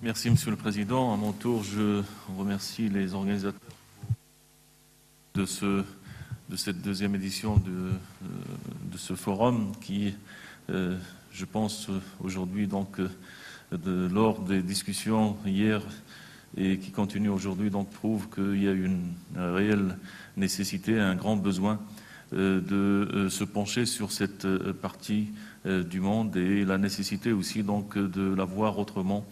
Merci, Monsieur le Président. À mon tour, je remercie les organisateurs de cette deuxième édition de ce forum qui, je pense, aujourd'hui, donc, lors des discussions hier et qui continue aujourd'hui, donc, prouve qu'il y a une réelle nécessité, un grand besoin de se pencher sur cette partie du monde et la nécessité aussi, donc, de la voir autrement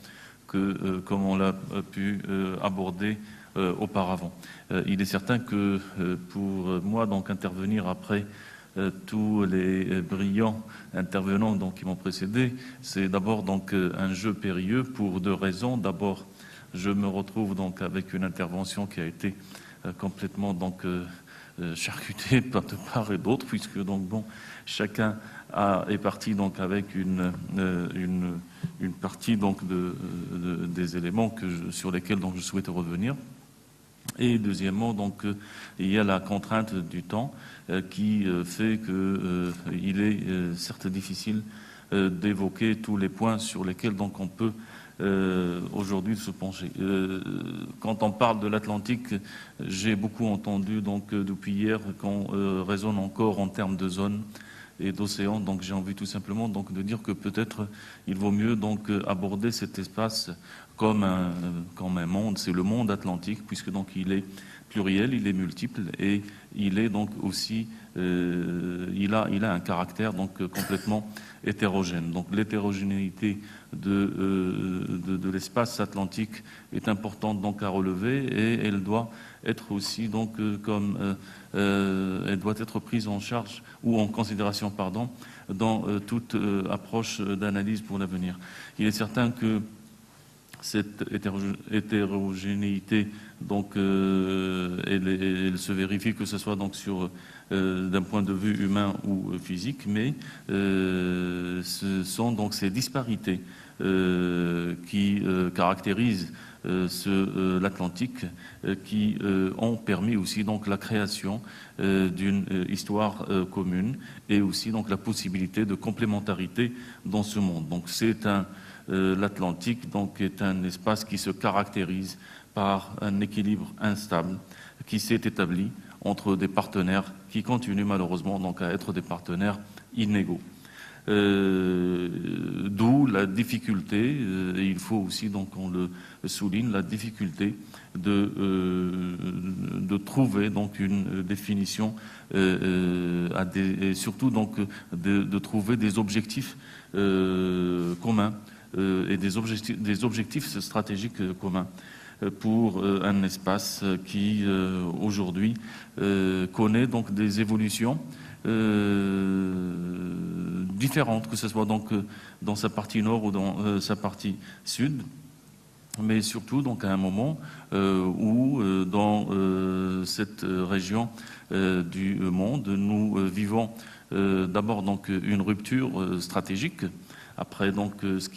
que comme on l'a pu aborder auparavant. Il est certain que pour moi, donc, intervenir après tous les brillants intervenants donc, qui m'ont précédé, c'est d'abord donc un jeu périlleux pour deux raisons. D'abord, je me retrouve donc avec une intervention qui a été complètement donc charcutée de part et d'autre, puisque donc bon, chacun est parti donc avec une partie donc des éléments sur lesquels donc je souhaite revenir. Et deuxièmement, donc, il y a la contrainte du temps qui fait qu'il est certes difficile d'évoquer tous les points sur lesquels donc on peut aujourd'hui se pencher. Quand on parle de l'Atlantique, j'ai beaucoup entendu donc depuis hier qu'on raisonne encore en termes de zones et d'océans. Donc j'ai envie tout simplement donc de dire que peut-être il vaut mieux donc aborder cet espace comme un monde. C'est le monde atlantique, puisque donc il est pluriel, il est multiple et il est donc aussi il a un caractère donc complètement hétérogène. Donc l'hétérogénéité de l'espace atlantique est importante donc à relever et elle doit être aussi donc elle doit être prise en charge ou en considération dans toute approche d'analyse pour l'avenir. Il est certain que cette hétérogénéité, donc, elle se vérifie que ce soit donc d'un point de vue humain ou physique, mais ce sont donc ces disparités qui caractérisent l'Atlantique, qui ont permis aussi donc la création d'une histoire commune et aussi donc la possibilité de complémentarité dans ce monde. Donc l'Atlantique donc est un espace qui se caractérise par un équilibre instable qui s'est établi entre des partenaires qui continuent malheureusement donc à être des partenaires inégaux. D'où la difficulté, et il faut aussi donc on le souligne, la difficulté de trouver donc une définition et surtout donc de trouver des objectifs communs et des objectifs stratégiques communs pour un espace qui aujourd'hui connaît donc des évolutions différentes, que ce soit donc dans sa partie nord ou dans sa partie sud, mais surtout donc à un moment où dans cette région du monde nous vivons d'abord donc une rupture stratégique. Après donc ce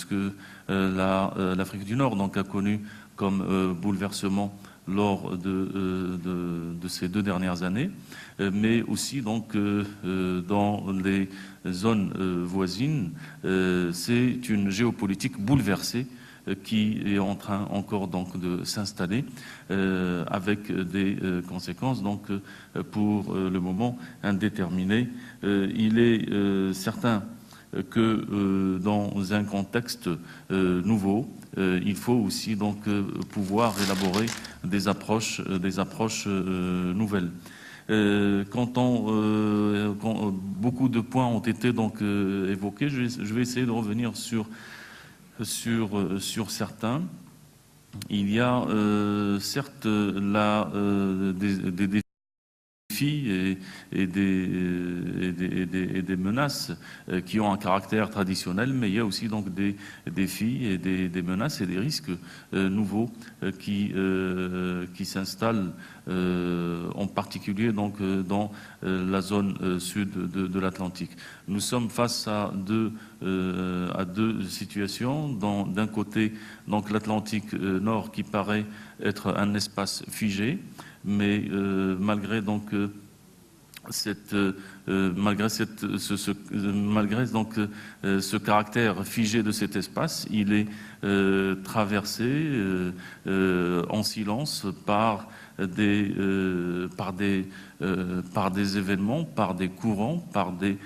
que l'Afrique du Nord donc a connu comme bouleversement lors de ces 2 dernières années, mais aussi donc dans les zones voisines, c'est une géopolitique bouleversée qui est en train encore donc de s'installer avec des conséquences donc pour le moment indéterminées. Il est certain que dans un contexte nouveau, il faut aussi donc pouvoir élaborer des approches nouvelles. Quand beaucoup de points ont été donc évoqués, je vais essayer de revenir sur certains. Il y a certes des défis et des menaces qui ont un caractère traditionnel, mais il y a aussi donc des défis et des menaces et des risques nouveaux qui s'installent en particulier donc dans la zone sud de l'Atlantique. Nous sommes face à deux situations. D'un côté, donc l'Atlantique Nord qui paraît être un espace figé, mais malgré donc malgré donc ce caractère figé de cet espace, il est traversé en silence par des événements, par des courants, par des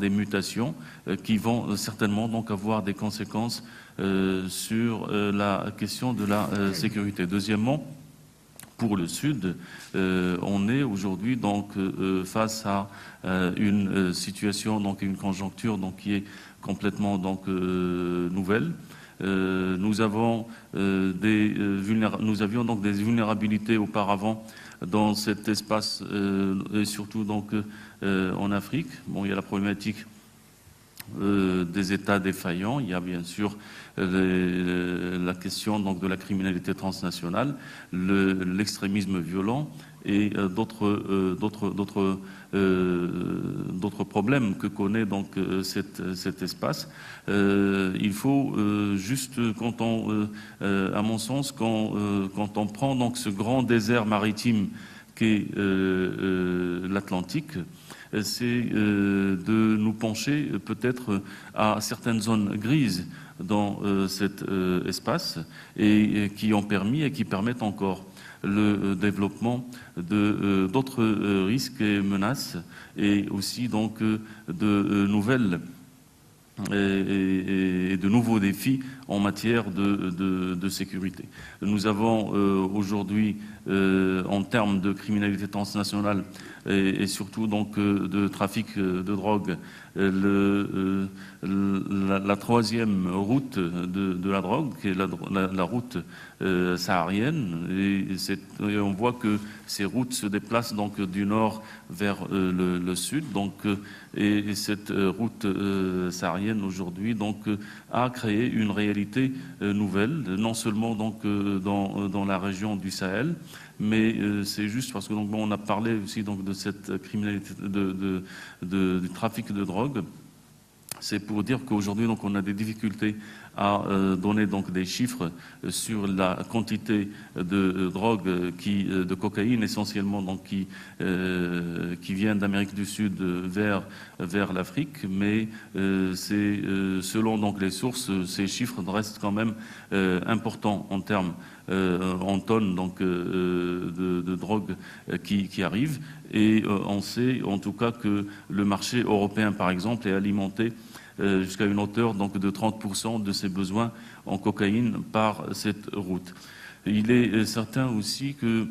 mutations qui vont certainement donc avoir des conséquences sur la question de la sécurité. Deuxièmement, pour le Sud, on est aujourd'hui donc face à une situation, donc une conjoncture donc qui est complètement donc nouvelle. Nous avions donc des vulnérabilités auparavant dans cet espace et surtout donc en Afrique. Bon, il y a la problématique des États défaillants. Il y a bien sûr la question donc de la criminalité transnationale, l'extrémisme violent et d'autres problèmes que connaît donc cet espace. Il faut juste à mon sens, quand on prend donc ce grand désert maritime qu'est l'Atlantique, c'est de nous pencher peut-être à certaines zones grises dans cet espace et qui ont permis et qui permettent encore le développement d'autres risques et menaces et aussi donc de nouvelles et de nouveaux défis en matière de sécurité. Nous avons aujourd'hui, en termes de criminalité transnationale et surtout donc de trafic de drogue, la troisième route de la drogue, qui est la route saharienne, et on voit que ces routes se déplacent donc du nord vers le sud, donc et cette route saharienne aujourd'hui donc a créé une réalité nouvelle, non seulement donc dans la région du Sahel, mais c'est juste parce que donc on a parlé aussi donc de cette criminalité du trafic de drogue. C'est pour dire qu'aujourd'hui donc on a des difficultés à donner donc des chiffres sur la quantité de drogue de cocaïne essentiellement donc qui vient d'Amérique du Sud vers l'Afrique, mais c'est selon donc les sources, ces chiffres restent quand même importants en termes en tonnes donc de drogue qui arrivent, et on sait en tout cas que le marché européen par exemple est alimenté jusqu'à une hauteur donc de 30% de ses besoins en cocaïne par cette route. Il est certain aussi que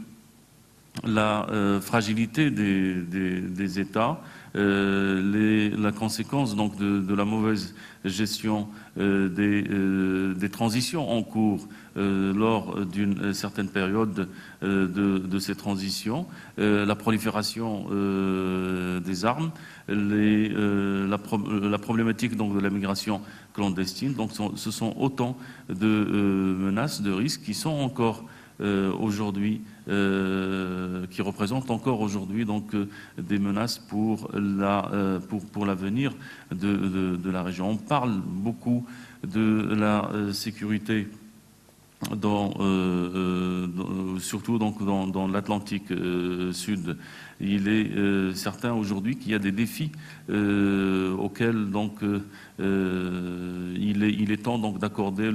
la fragilité des États, la conséquence donc de la mauvaise gestion des transitions en cours lors d'une certaine période de ces transitions, la prolifération des armes, la problématique donc de la migration clandestine. Donc ce sont autant de menaces, de risques qui sont encore aujourd'hui, qui représentent encore aujourd'hui donc des menaces pour l'avenir de la région. On parle beaucoup de la sécurité surtout donc dans l'Atlantique Sud. Il est certain aujourd'hui qu'il y a des défis auxquels donc il est temps donc d'accorder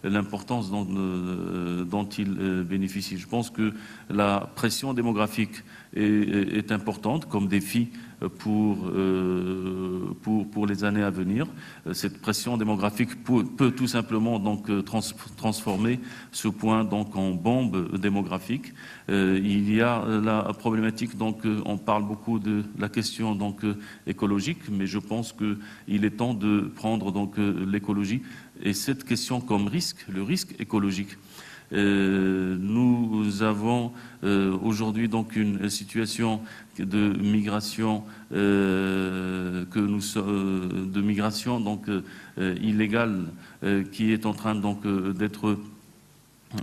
l'importance dont ils bénéficient. Je pense que la pression démographique est importante comme défi pour les années à venir. Cette pression démographique peut tout simplement donc transformer ce point donc en bombe démographique. Il y a la problématique donc on parle beaucoup de la question donc écologique, mais je pense que il est temps de prendre donc l'écologie et cette question comme risque, le risque écologique. Nous avons aujourd'hui donc une situation de migration de migration donc illégale qui est en train donc d'être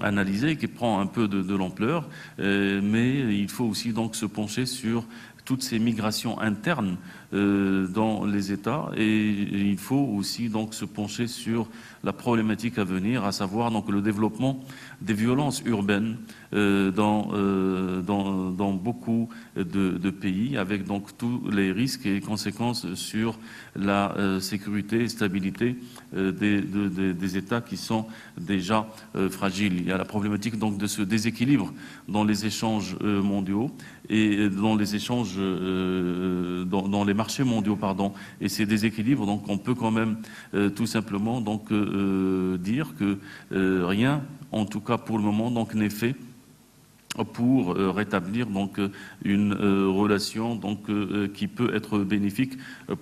analysée, qui prend un peu de l'ampleur, mais il faut aussi donc se pencher sur toutes ces migrations internes dans les États, et il faut aussi donc se pencher sur la problématique à venir, à savoir donc le développement des violences urbaines dans beaucoup de pays, avec donc tous les risques et conséquences sur la sécurité et stabilité des États qui sont déjà fragiles. Il y a la problématique donc de ce déséquilibre dans les échanges mondiaux et dans les échanges dans les marchés mondiaux, pardon. Et ces déséquilibres, donc on peut quand même tout simplement donc dire que rien, en tout cas pour le moment, donc n'est fait pour rétablir donc une relation donc qui peut être bénéfique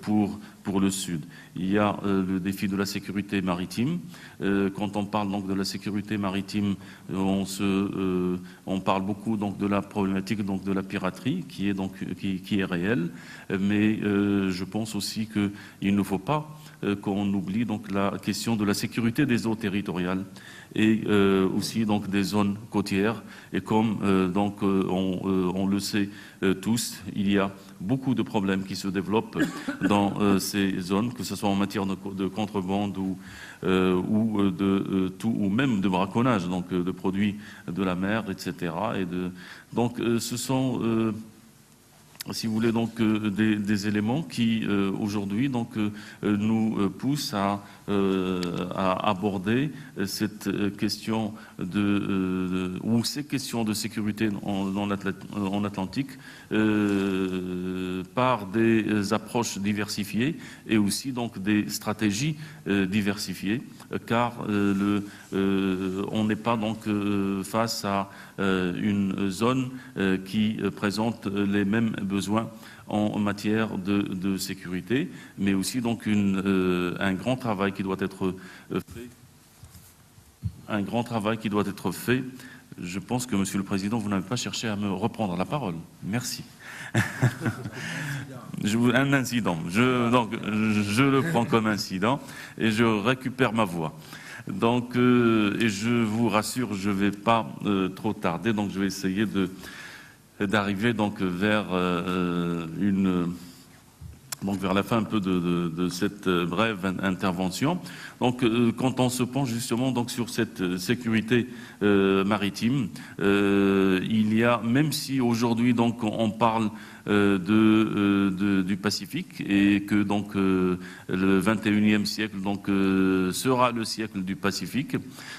pour le Sud. Il y a le défi de la sécurité maritime. Quand on parle donc de la sécurité maritime, on parle beaucoup donc de la problématique donc de la piraterie qui est réelle, mais je pense aussi qu'il ne faut pas qu'on oublie donc la question de la sécurité des eaux territoriales et aussi donc des zones côtières. Et comme on le sait tous, il y a beaucoup de problèmes qui se développent dans ces zones, que ce soit en matière de contrebande ou même de braconnage, donc de produits de la mer, etc. Donc ce sont si vous voulez, donc des éléments qui aujourd'hui donc nous poussent à aborder cette question ou ces questions de sécurité en Atlantique par des approches diversifiées et aussi donc des stratégies diversifiées, car on n'est pas donc face à une zone qui présente les mêmes besoins en matière de sécurité, mais aussi donc un grand travail qui doit être fait. Un grand travail qui doit être fait. Je pense que, Monsieur le Président, vous n'avez pas cherché à me reprendre la parole. Merci. Un incident. Donc, je le prends comme incident et je récupère ma voix. Donc, et je vous rassure, je ne vais pas trop tarder. Donc, je vais essayer d'arriver donc vers vers la fin un peu de cette brève intervention. Donc, quand on se penche justement donc sur cette sécurité maritime, il y a, même si aujourd'hui donc on parle du Pacifique et que donc le 21e siècle donc sera le siècle du Pacifique,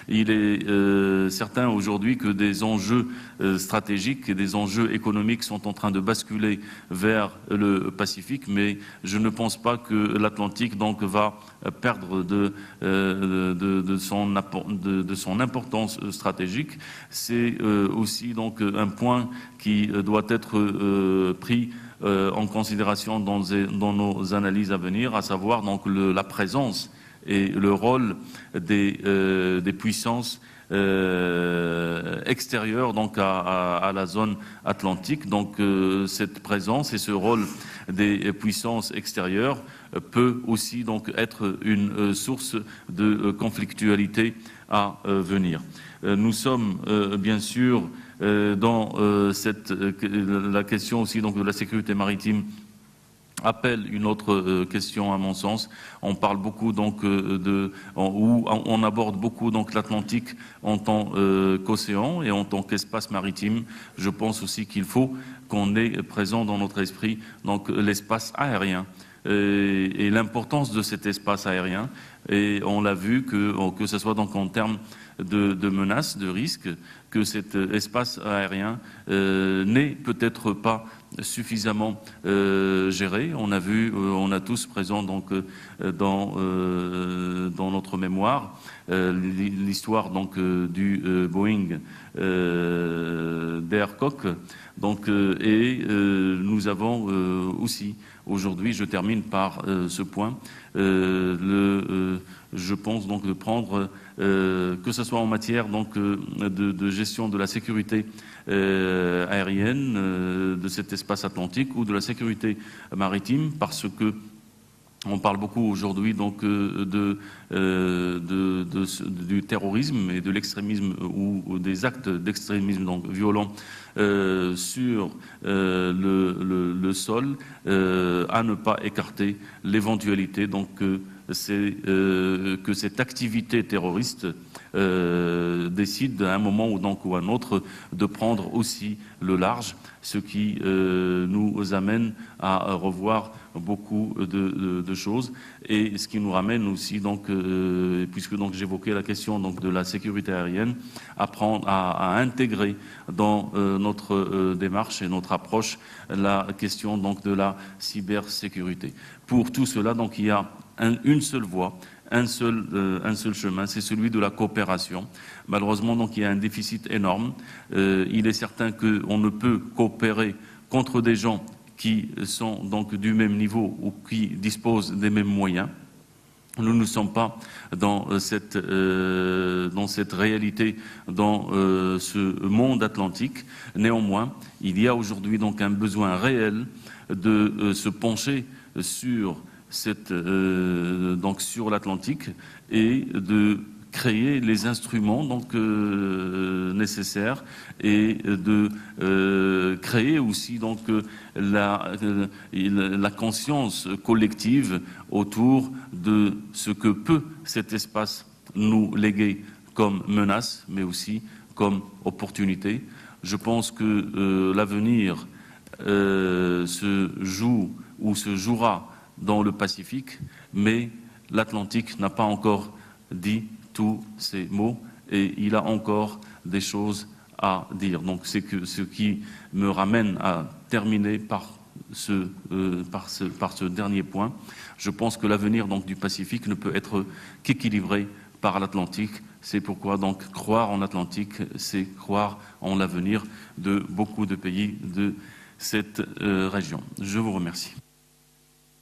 il est certain aujourd'hui que des enjeux stratégiques et des enjeux économiques sont en train de basculer vers le Pacifique, mais je ne pense pas que l'Atlantique donc va perdre de son importance stratégique. C'est aussi donc un point qui doit être pris en considération dans nos analyses à venir, à savoir donc la présence et le rôle des puissances extérieures donc à la zone atlantique. Donc cette présence et ce rôle des puissances extérieures peut aussi donc être une source de conflictualité à venir. Nous sommes bien sûr dans la question aussi donc de la sécurité maritime appelle une autre question à mon sens. On parle beaucoup donc on aborde beaucoup donc l'Atlantique en tant qu'océan et en tant qu'espace maritime. Je pense aussi qu'il faut qu'on ait présent dans notre esprit donc l'espace aérien et l'importance de cet espace aérien. Et on l'a vu que ce soit donc en termes de menaces, de risques, que cet espace aérien n'est peut-être pas suffisamment géré. On a vu, on a tous présent donc dans notre mémoire l'histoire donc du Boeing d'Air Coque. Donc nous avons aussi aujourd'hui, je termine par ce point, je pense donc de prendre que ce soit en matière donc de gestion de la sécurité aérienne de cet espace atlantique ou de la sécurité maritime, parce que On parle beaucoup aujourd'hui donc du terrorisme et de l'extrémisme ou des actes d'extrémisme donc violents sur le sol, à ne pas écarter l'éventualité donc que cette activité terroriste décide à un moment ou à un autre de prendre aussi le large, ce qui nous amène à revoir beaucoup de choses, et ce qui nous ramène aussi donc puisque donc j'évoquais la question donc de la sécurité aérienne, à intégrer dans notre démarche et notre approche la question donc de la cybersécurité. Pour tout cela donc il y a une seule voie, un seul chemin, c'est celui de la coopération. Malheureusement, donc, il y a un déficit énorme. Il est certain qu'on ne peut coopérer contre des gens qui sont donc du même niveau ou qui disposent des mêmes moyens. Nous ne sommes pas dans cette réalité, dans ce monde atlantique. Néanmoins, il y a aujourd'hui donc un besoin réel de se pencher sur sur l'Atlantique et de créer les instruments donc nécessaires et de créer aussi donc la conscience collective autour de ce que peut cet espace nous léguer comme menace, mais aussi comme opportunité. Je pense que l'avenir se joue ou se jouera dans le Pacifique, mais l'Atlantique n'a pas encore dit tous ces mots et il a encore des choses à dire. Donc c'est ce qui me ramène à terminer par ce dernier point. Je pense que l'avenir donc du Pacifique ne peut être qu'équilibré par l'Atlantique. C'est pourquoi donc croire en l'Atlantique, c'est croire en l'avenir de beaucoup de pays de cette région. Je vous remercie.